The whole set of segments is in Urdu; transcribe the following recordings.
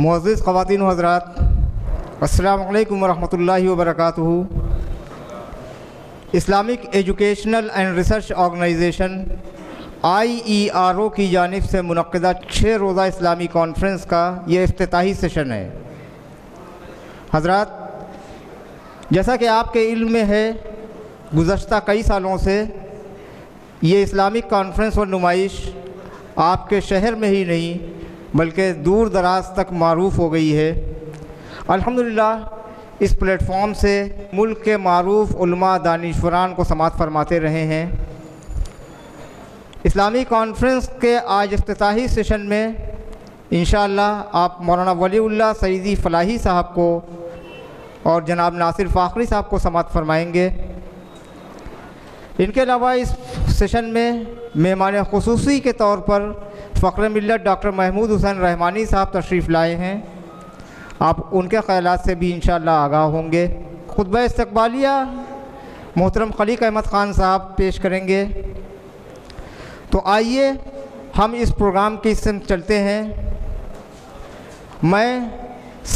معزز خواتین و حضرات، السلام علیکم ورحمۃ اللہ وبرکاتہ۔ Islamic educational and research organisation IERO کی جانب سے منعقدہ 6 روزہ اسلامی کانفرنس کا یہ افتتاحی سیشن ہے۔ حضرات، جیسا کہ آپ کے علم میں ہے، گزشتہ کئی سالوں سے یہ اسلامک کانفرنس اور نمائش آپ کے شہر میں ہی نہیں بلکہ دور دراز تک معروف ہو گئی ہے۔ الحمدللہ اس پلیٹ فارم سے ملک کے معروف علماء دانشوران کو سماعت فرماتے رہے ہیں۔ اسلامی کانفرنس کے آج افتتاحی سیشن میں انشاءاللہ آپ مولانا ولی اللہ سعیدی فلاحی صاحب کو اور جناب ناصر فاخری صاحب کو سماعت فرمائیں گے۔ ان کے علاوہ اس سیشن میں مہمان خصوصی کے طور پر فخر ملت ڈاکٹر محمود حسین رحمانی صاحب تشریف لائے ہیں۔ آپ ان کے خیالات سے بھی انشاءاللہ آگاہ ہوں گے۔ خطبہ استقبالیہ محترم خلیق احمد خان صاحب پیش کریں گے۔ تو آئیے ہم اس پروگرام کی سمت چلتے ہیں۔ میں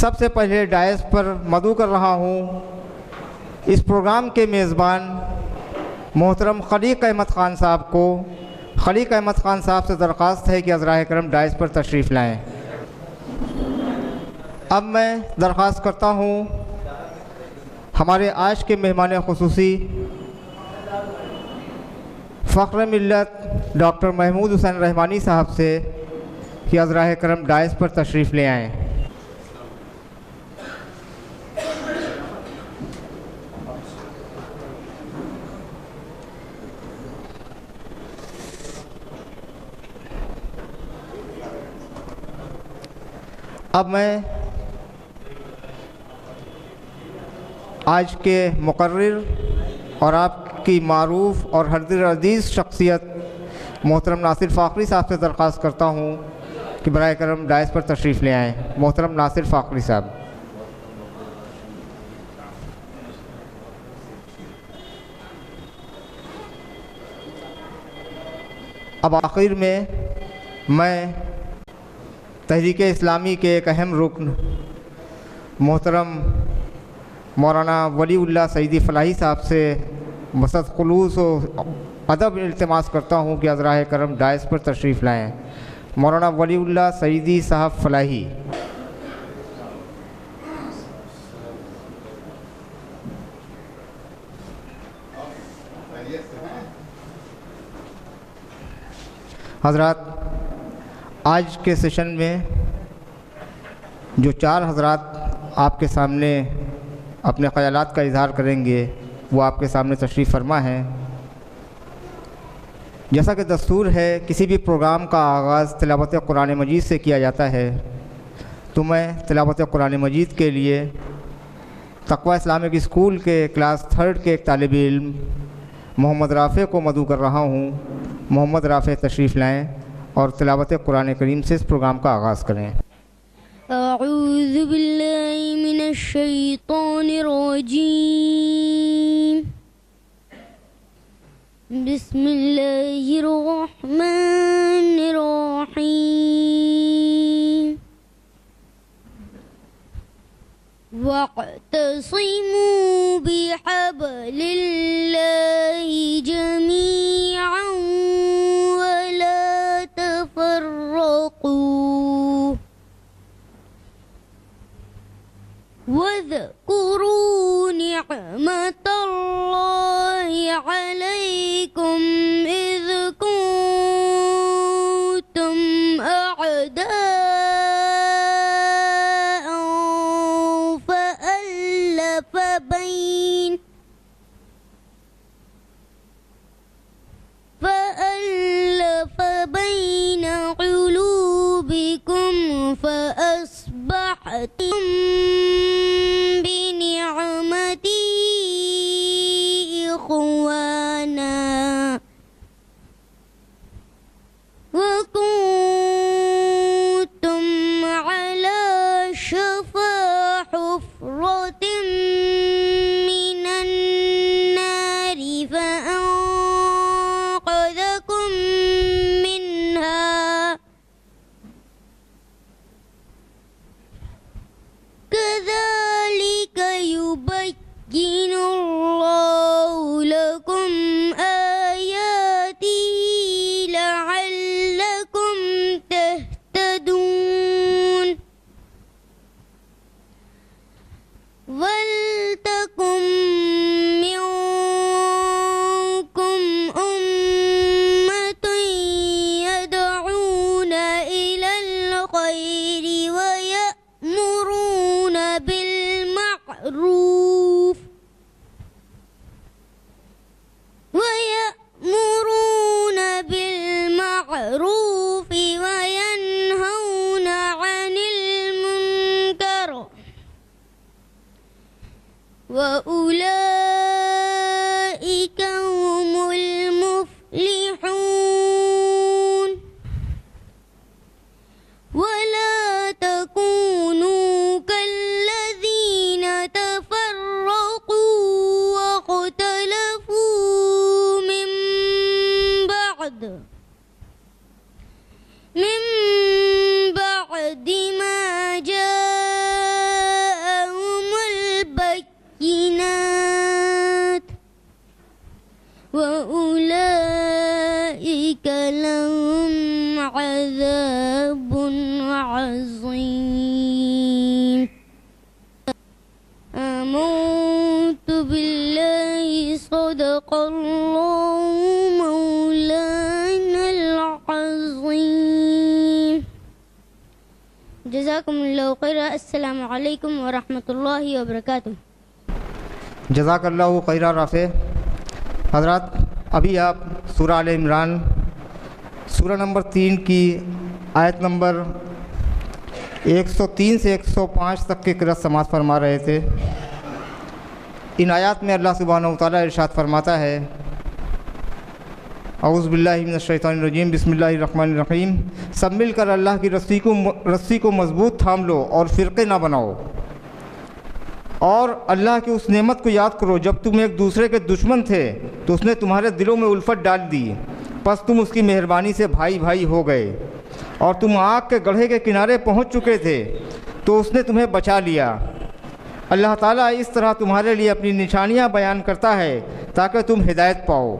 سب سے پہلے ڈائس پر مدعو کر رہا ہوں اس پروگرام کے میزبان محترم خلیق احمد خان صاحب کو۔ خلیق احمد خان صاحب سے درخواست ہے کہ حضرائے کرم ڈائس پر تشریف لائیں۔ اب میں درخواست کرتا ہوں ہمارے آج کے مہمان خصوصی فخر ملت ڈاکٹر محمود حسین رحمانی صاحب سے کہ حضرائے کرم ڈائس پر تشریف لے آئیں۔ اب میں آج کے مقرر اور آپ کی معروف اور ہر دل عزیز شخصیت محترم ناصر فاخری صاحب سے درخواست کرتا ہوں کہ برائے کرم ڈائس پر تشریف لے آئیں۔ محترم ناصر فاخری صاحب۔ اب آخر میں تحریک اسلامی کے ایک اہم رکن محترم مولانا ولی اللہ سعیدی فلاحی صاحب سے بصد خلوص و ادب التماس کرتا ہوں کہ حضرائے کرم ڈائس پر تشریف لائیں۔ مولانا ولی اللہ سعیدی صاحب فلاحی۔ حضرات، آج کے سیشن میں جو 4 حضرات آپ کے سامنے اپنے خیالات کا اظہار کریں گے وہ آپ کے سامنے تشریف فرما ہیں۔ جیسا کہ دستور ہے کسی بھی پروگرام کا آغاز تلاوت قرآن مجید سے کیا جاتا ہے، تو میں تلاوت قرآن مجید کے لیے تقویٰ اسلامک اسکول کے کلاس 3 کے ایک طالب علم محمد رافع کو مدعو کر رہا ہوں۔ محمد رافع تشریف لائیں اور تلاوت قرآن کریم سے اس پروگرام کا آغاز کریں۔ اعوذ باللہ من الشیطان الرجیم، بسم اللہ الرحمن الرحیم، واعتصموا بحبل اللہ جميعا ولا تفرقوا واذكروا نعمة الله عليكم إذ كنتم أعداء فألف بين قلوبكم فأصبحتم بنعمتي إخوانا وكنتم على شفا حفرة من النار فأنقذكم منها يبين الله لكم آياته لعلكم تهتدون ولتكن منكم أمة يدعون إلى الخير ويأمرون بالمعروف وينهون عن المنكر وأولئك هم المفلحون ولا تكونوا كالذين تفرقوا واختلفوا من بعد ما جاءهم البينات وأولئك لهم عذاب عظيم آمنت بالله صدق الله مولانا العظيم جزاكم الله خيرا السلام عليكم ورحمة الله وبركاته جزاک اللہ خیرہ رافع. حضرات ابھی آپ سورہ آل عمران سورہ نمبر 3 کی آیت نمبر 103 سے 105 تک کی قرأت سماعت فرما رہے تھے. ان آیات میں اللہ سبحانہ و تعالیٰ ارشاد فرماتا ہے اعوذ باللہ من الشیطان الرجیم بسم اللہ الرحمن الرحیم. سب مل کر اللہ کی رسی کو مضبوط تھام لو اور فرقے نہ بناؤ اور اللہ کی اس نعمت کو یاد کرو جب تم ایک دوسرے کے دشمن تھے تو اس نے تمہارے دلوں میں الفت ڈال دی پس تم اس کی مہربانی سے بھائی بھائی ہو گئے اور تم آگ کے گڑھے کے کنارے پہنچ چکے تھے تو اس نے تمہیں بچا لیا. اللہ تعالیٰ اس طرح تمہارے لیے اپنی نشانیاں بیان کرتا ہے تاکہ تم ہدایت پاؤ.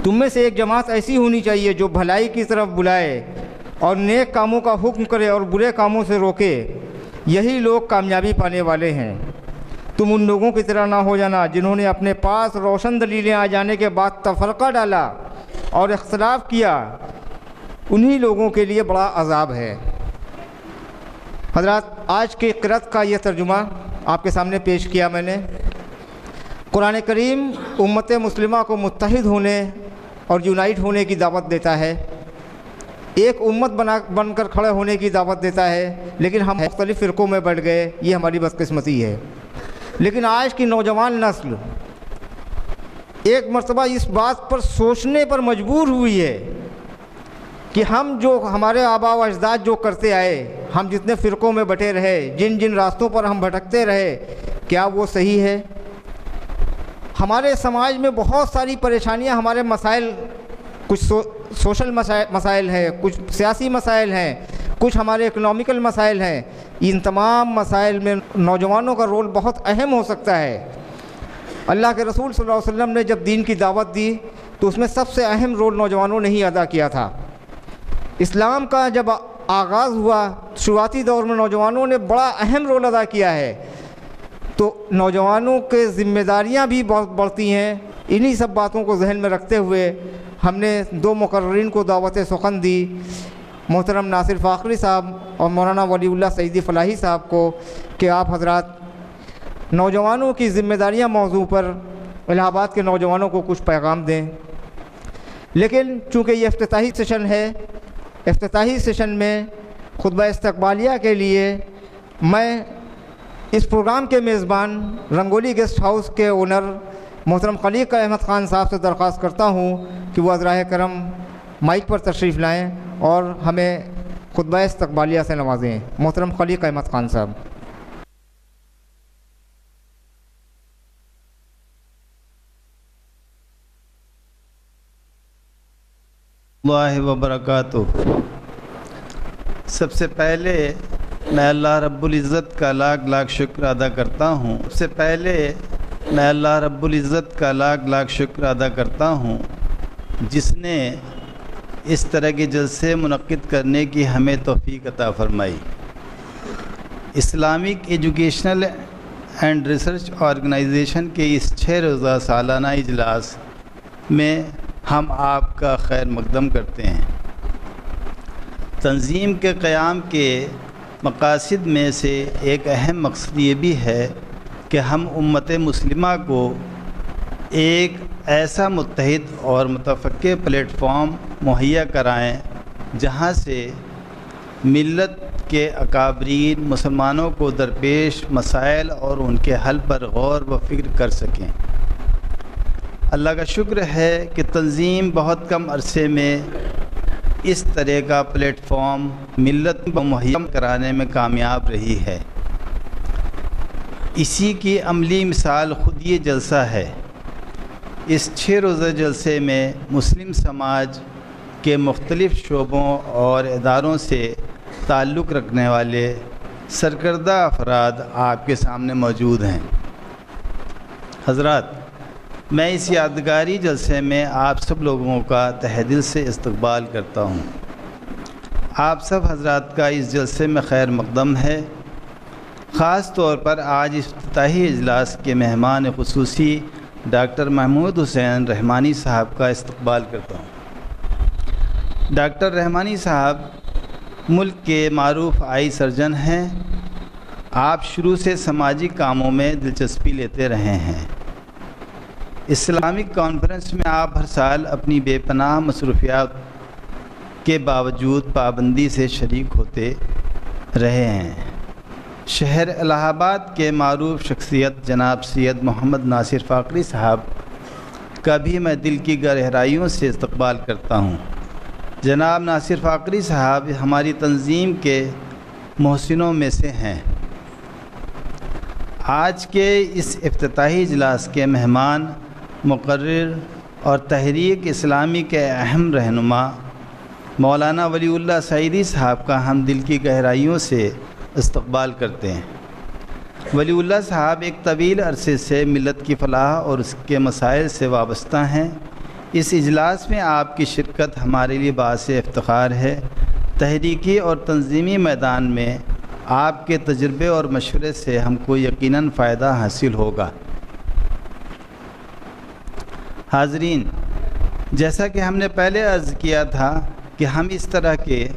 تم میں سے ایک جماعت ایسی ہونی چاہیے جو بھلائی کی طرف بلائے اور نیک کاموں کا حکم کرے اور برے کاموں سے روکے. یہی لوگ کامیابی پانے والے ہیں. تم ان لوگوں کی طرح نہ ہو جانا جنہوں نے اپنے پاس روشن دلیلیں آ جانے کے بعد تفرقہ ڈالا اور اختلاف کیا. انہی لوگوں کے لیے بڑا عذاب ہے. حضرات آج کی قرأت کا یہ ترجمہ آپ کے سامنے پیش کیا میں نے. قرآن کریم امت مسلمہ کو متحد ہونے اور یونائٹ ہونے کی دعوت دیتا ہے, ایک امت بن کر کھڑے ہونے کی دعوت دیتا ہے, لیکن ہم مختلف فرقوں میں بٹ گئے. یہ ہماری بدقسمتی ہے. لیکن آج کی نوجوان نسل ایک مرتبہ اس بات پر سوچنے پر مجبور ہوئی ہے کہ ہم جو ہمارے آباء و اجداد جو کرتے آئے, ہم جتنے فرقوں میں بٹے رہے, جن راستوں پر ہم بھٹکتے رہے, کیا وہ صحیح ہے؟ ہمارے سماج میں بہت ساری پریشانیاں, ہمارے مسائل کچھ سوشل مسائل ہیں, کچھ سیاسی مسائل ہیں, کچھ ہمارے اکنامیکل مسائل ہیں. ان تمام مسائل میں نوجوانوں کا رول بہت اہم ہو سکتا ہے. اللہ کے رسول صلی اللہ علیہ وسلم نے جب دین کی دعوت دی تو اس میں سب سے اہم رول نوجوانوں نے ہی ادا کیا تھا. اسلام کا جب آغاز ہوا شروعاتی دور میں نوجوانوں نے بڑا اہم رول ادا کیا ہے. تو نوجوانوں کے ذمہ داریاں بھی بہت بڑھتی ہیں. انہی سب باتوں کو ذہن میں رکھتے ہوئے ہم نے 2 مقررین کو دعوت سخن دی, محترم ناصر فاخری صاحب اور مولانا ولی اللہ سعیدی فلاحی صاحب کو, کہ آپ حضرات نوجوانوں کی ذمہ داریاں موضوع پر الہ آباد کے نوجوانوں کو کچھ پیغام دیں. لیکن چونکہ یہ افتتاحی سیشن ہے, افتتاحی سیشن میں خطبہ استقبالیہ کے لیے میں اس پروگرام کے میزبان رنگولی گیسٹ ہاؤس کے اونر محترم خلیق احمد خان صاحب سے درخواست کرتا ہوں کہ وہ عذرائے کرم مائک پر تشریف لائیں اور ہمیں خطبہ استقبالیہ سے نوازیں. محترم خلیق احمد خان صاحب. اللہ وبرکاتہ. سب سے پہلے میں اللہ رب العزت کا لاکھ لاکھ شکر ادا کرتا ہوں. سب سے پہلے میں اللہ رب العزت کا لاکھ لاکھ شکر ادا کرتا ہوں جس نے اس طرح کے جلسے منعقد کرنے کی ہمیں توفیق عطا فرمائی. Islamic educational and research organisation کے اس 6 روزہ سالانہ اجلاس میں ہم آپ کا خیر مقدم کرتے ہیں. تنظیم کے قیام کے مقاصد میں سے ایک اہم مقصد یہ بھی ہے کہ ہم امت مسلمہ کو ایک ایسا متحد اور متفقہ پلیٹ فارم مہیا کرائیں جہاں سے ملت کے اکابرین مسلمانوں کو درپیش مسائل اور ان کے حل پر غور و فکر کر سکیں. اللہ کا شکر ہے کہ تنظیم بہت کم عرصے میں اس طرح کا پلیٹ فارم ملت کو مہیا کرانے میں کامیاب رہی ہے. اسی کی عملی مثال خود یہ جلسہ ہے. اس 6 روزہ جلسے میں مسلم سماج کے مختلف شعبوں اور اداروں سے تعلق رکھنے والے سرکردہ افراد آپ کے سامنے موجود ہیں. حضرات، میں اس یادگاری جلسے میں آپ سب لوگوں کا تہہ دل سے استقبال کرتا ہوں. آپ سب حضرات کا اس جلسے میں خیر مقدم ہے. خاص طور پر آج افتتاحی اجلاس کے مہمان خصوصی ڈاکٹر محمود حسین رحمانی صاحب کا استقبال کرتا ہوں. ڈاکٹر رحمانی صاحب ملک کے معروف آئی سرجن ہیں. آپ شروع سے سماجی کاموں میں دلچسپی لیتے رہے ہیں. اسلامک کانفرنس میں آپ ہر سال اپنی بے پناہ مصروفیات کے باوجود پابندی سے شریک ہوتے رہے ہیں. شہر الہ آباد کے معروف شخصیت جناب سید محمد ناصر فاقری صاحب کا بھی میں دل کی گہرائیوں سے استقبال کرتا ہوں. جناب ناصر فاقری صاحب ہماری تنظیم کے محسنوں میں سے ہیں. آج کے اس افتتاحی اجلاس کے مہمان مقرر اور تحریک اسلامی کے اہم رہنما مولانا ولی اللہ سعیدی صاحب کا ہم دل کی گہرائیوں سے استقبال کرتے ہیں. ولی اللہ صاحب ایک طویل عرصے سے ملت کی فلاح اور اس کے مسائل سے وابستہ ہیں. اس اجلاس میں آپ کی شرکت ہمارے لیے باعث افتخار ہے. تحریکی اور تنظیمی میدان میں آپ کے تجربے اور مشورے سے ہم کو یقیناً فائدہ حاصل ہوگا. حاضرین، جیسا کہ ہم نے پہلے عرض کیا تھا کہ ہم اس طرح کے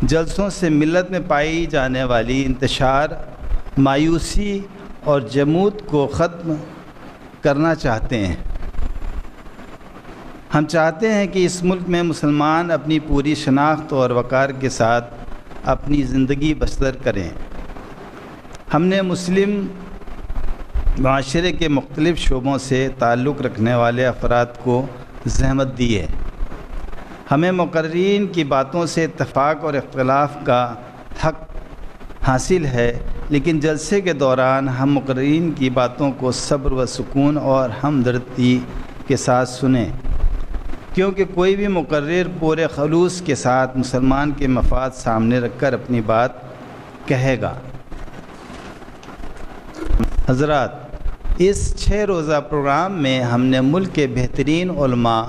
جلسوں سے ملت میں پائی جانے والی انتشار، مایوسی اور جمود کو ختم کرنا چاہتے ہیں. ہم چاہتے ہیں کہ اس ملک میں مسلمان اپنی پوری شناخت اور وقار کے ساتھ اپنی زندگی بسر کریں. ہم نے مسلم معاشرے کے مختلف شعبوں سے تعلق رکھنے والے افراد کو زحمت دی ہے. ہمیں مقررین کی باتوں سے اتفاق اور اختلاف کا حق حاصل ہے، لیکن جلسے کے دوران ہم مقررین کی باتوں کو صبر و سکون اور ہمدردی کے ساتھ سنیں، کیونکہ کوئی بھی مقرر پورے خلوص کے ساتھ مسلمان کے مفاد سامنے رکھ کر اپنی بات کہے گا. حضرات، اس 6 روزہ پروگرام میں ہم نے ملک کے بہترین علماء،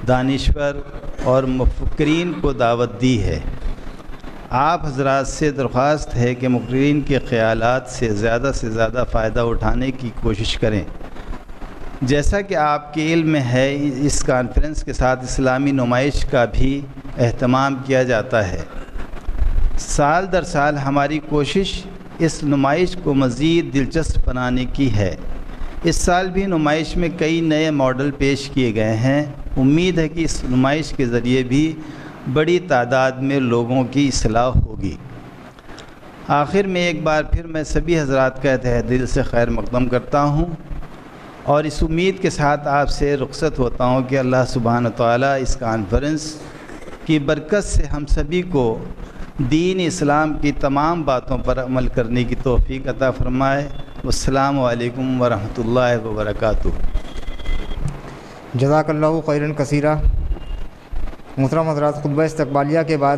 دانشور اور مفکرین کو دعوت دی ہے. آپ حضرات سے درخواست ہے کہ مقررین کے خیالات سے زیادہ فائدہ اٹھانے کی کوشش کریں. جیسا کہ آپ کے علم میں ہے، اس کانفرنس کے ساتھ اسلامی نمائش کا بھی اہتمام کیا جاتا ہے. سال در سال ہماری کوشش اس نمائش کو مزید دلچسپ بنانے کی ہے. اس سال بھی نمائش میں کئی نئے ماڈل پیش کیے گئے ہیں. امید ہے کہ اس نمائش کے ذریعے بھی بڑی تعداد میں لوگوں کی اصلاح ہوگی. آخر میں ایک بار پھر میں سبھی حضرات کا تہہ دل سے خیر مقدم کرتا ہوں اور اس امید کے ساتھ آپ سے رخصت ہوتا ہوں کہ اللہ سبحانہ تعالیٰ اس کانفرنس کی برکت سے ہم سبھی کو دین اسلام کی تمام باتوں پر عمل کرنے کی توفیق عطا فرمائے. والسلام علیکم ورحمۃ اللہ وبرکاتہ. جزاک اللہ خیرا کثیرہ. محترم حضرات، خطبہ استقبالیہ کے بعد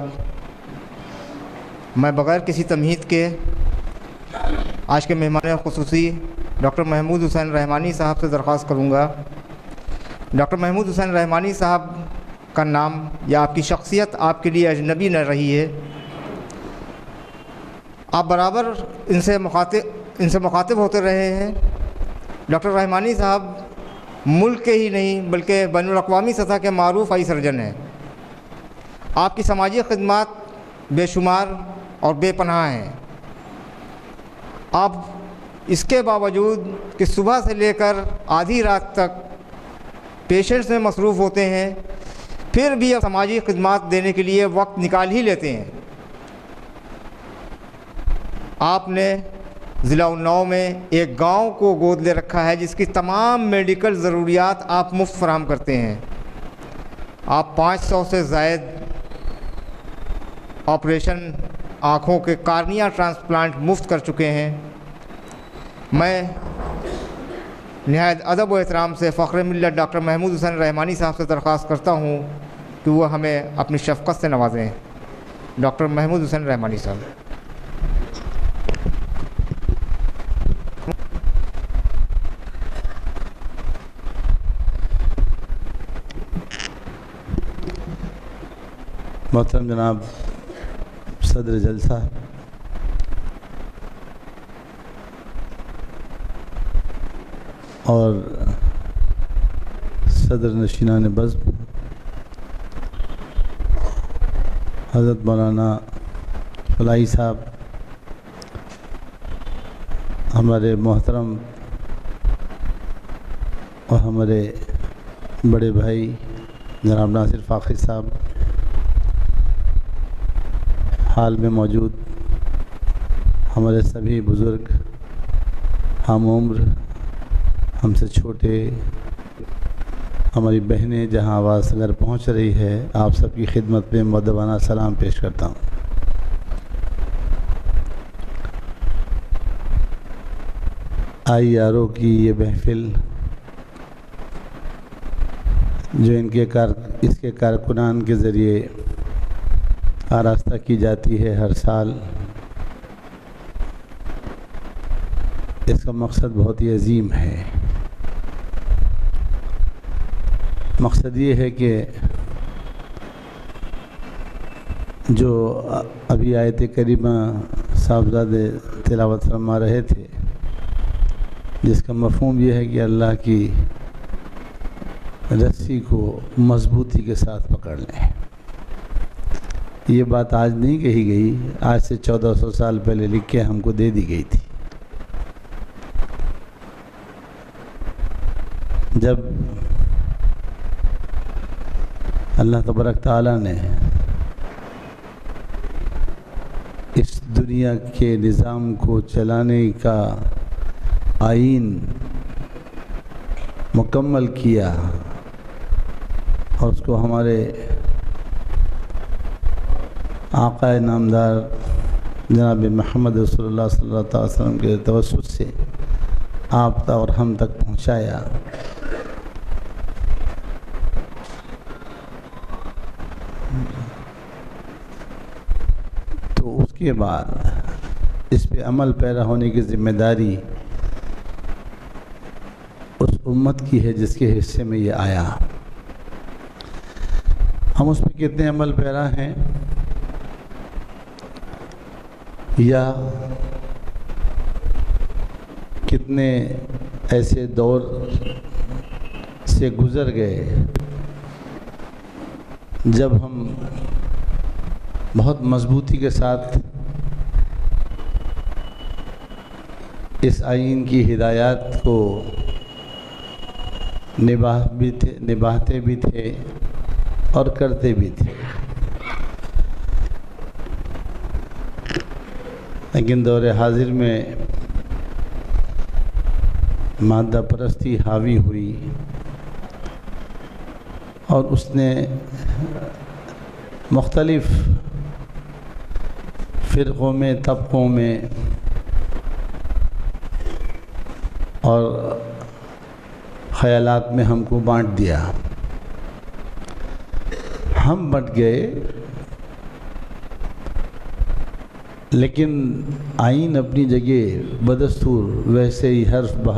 میں بغیر کسی تمہید کے آج کے مہمان خصوصی ڈاکٹر محمود حسین رحمانی صاحب سے درخواست کروں گا. ڈاکٹر محمود حسین رحمانی صاحب کا نام یا آپ کی شخصیت آپ کے لیے اجنبی نہ رہی ہے. آپ برابر ان سے مخاطب ہوتے رہے ہیں. ڈاکٹر رحمانی صاحب ملک کے ہی نہیں بلکہ بین الاقوامی سطح کے معروف آئی سرجن ہیں. آپ کی سماجی خدمات بے شمار اور بے پناہ ہیں. آپ اس کے باوجود کہ صبح سے لے کر آدھی رات تک پیشنٹس میں مصروف ہوتے ہیں, پھر بھی سماجی خدمات دینے کے لیے وقت نکال ہی لیتے ہیں. آپ نے ضلع اناؤ میں ایک گاؤں کو گود لے رکھا ہے جس کی تمام میڈیکل ضروریات آپ مفت فراہم کرتے ہیں. آپ 500 سے زائد آپریشن آنکھوں کے کارنیا ٹرانسپلانٹ مفت کر چکے ہیں. میں نہایت ادب و احترام سے فخر ملت ڈاکٹر محمود حسین رحمانی صاحب سے درخواست کرتا ہوں کہ وہ ہمیں اپنی شفقت سے نوازیں. ڈاکٹر محمود حسین رحمانی صاحب. محترم جناب صدر جلسہ، اور صدر نشینان بزم حضرت مولانا فلاحی صاحب، ہمارے محترم اور ہمارے بڑے بھائی جناب ناصر فاخری صاحب، حال میں موجود ہمارے سبھی بزرگ، ہم عمر، ہم سے چھوٹے، ہماری بہنیں جہاں آواز اگر پہنچ رہی ہے، آپ سب کی خدمت میں مؤدبانہ سلام پیش کرتا ہوں. IRO کی یہ محفل جو اس کے کارکنان کے ذریعے آراستہ کی جاتی ہے ہر سال، اس کا مقصد بہت ہی عظیم ہے. مقصد یہ ہے کہ جو ابھی آیت کریمہ صاحبزادے تلاوت فرما رہے تھے، جس کا مفہوم یہ ہے کہ اللہ کی رسی کو مضبوطی کے ساتھ پکڑ لیں. یہ بات آج نہیں کہی گئی، آج سے 1400 سال پہلے لکھ کے ہم کو دے دی گئی تھی. جب اللہ تبارک تعالیٰ نے اس دنیا کے نظام کو چلانے کا آئین مکمل کیا اور اس کو ہمارے آقا نامدار جناب محمد رسول اللہ صلی اللہ علیہ وسلم کے توسط سے آپ تک اور ہم تک پہنچایا، تو اس کے بعد اس پہ عمل پیرا ہونے کی ذمہ داری اس امت کی ہے جس کے حصے میں یہ آیا. ہم اس پہ کتنے عمل پیرا ہیں یا کتنے ایسے دور سے گزر گئے جب ہم بہت مضبوطی کے ساتھ اس آئین کی ہدایات کو نبھاتے بھی تھے اور کرتے بھی تھے. لیکن دور حاضر میں مادہ پرستی حاوی ہوئی اور اس نے مختلف فرقوں میں، طبقوں میں اور خیالات میں ہم کو بانٹ دیا. ہم بٹ گئے لیکن آئین اپنی جگہ بدستور ویسے ہی حرف بحرف